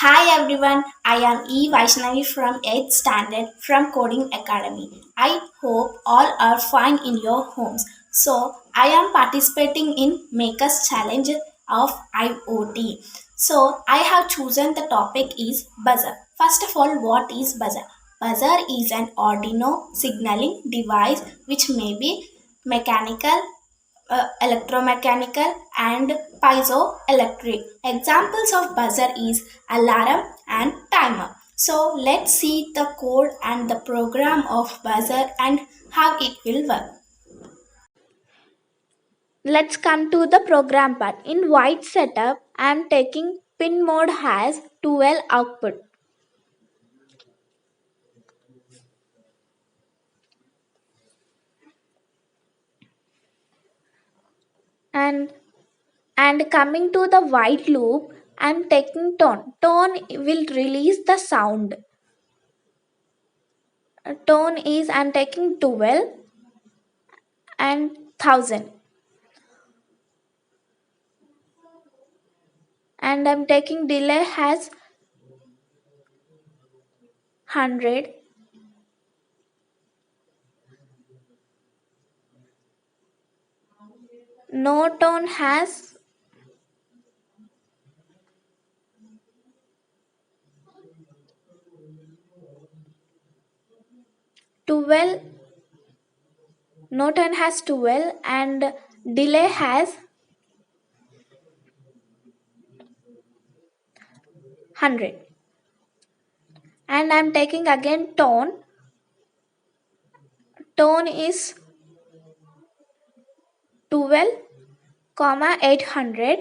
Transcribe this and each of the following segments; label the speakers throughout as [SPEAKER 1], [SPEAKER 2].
[SPEAKER 1] Hi everyone, I am E. Vaishnavi from 8th Standard from Coding Academy. I hope all are fine in your homes. So, I am participating in Maker's Challenge of IoT. So, I have chosen the topic is buzzer. First of all, what is buzzer? Buzzer is an Arduino signaling device which may be mechanical, electromechanical and piezoelectric. Examples of buzzer is alarm and timer. So let's see the code and the program of buzzer and how it will work. Let's come to the program part. In white setup, I am taking pin mode has 12 output and coming to the white loop, I am taking tone. Tone will release the sound. Tone is I am taking 12 and 1000 and I'm taking delay has 100. No tone has 12. No tone has 12 and delay has 100 and I'm taking again tone. Tone is 12 comma 800.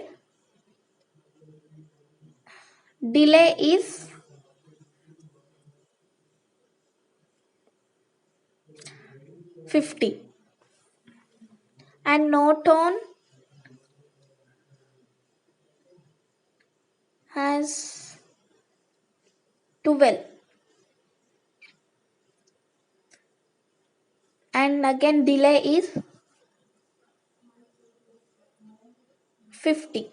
[SPEAKER 1] Delay is 50 and no tone has 12 and again delay is 50.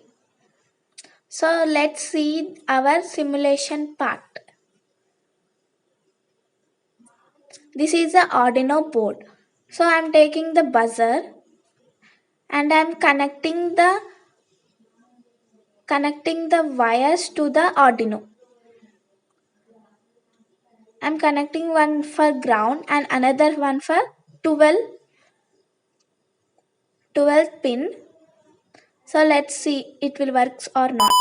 [SPEAKER 1] So let's see our simulation part. This is the Arduino board. So I'm taking the buzzer and I'm connecting the wires to the Arduino. I'm connecting one for ground and another one for 12 pin. So let's see it will work or not.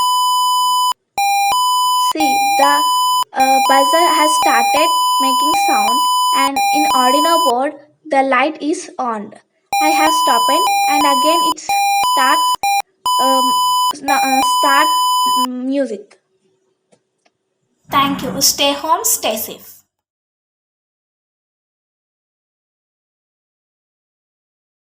[SPEAKER 1] See the buzzer has started making sound and in Arduino board the light is on. I have stopped and again it starts start music. Thank you. Stay home, stay safe.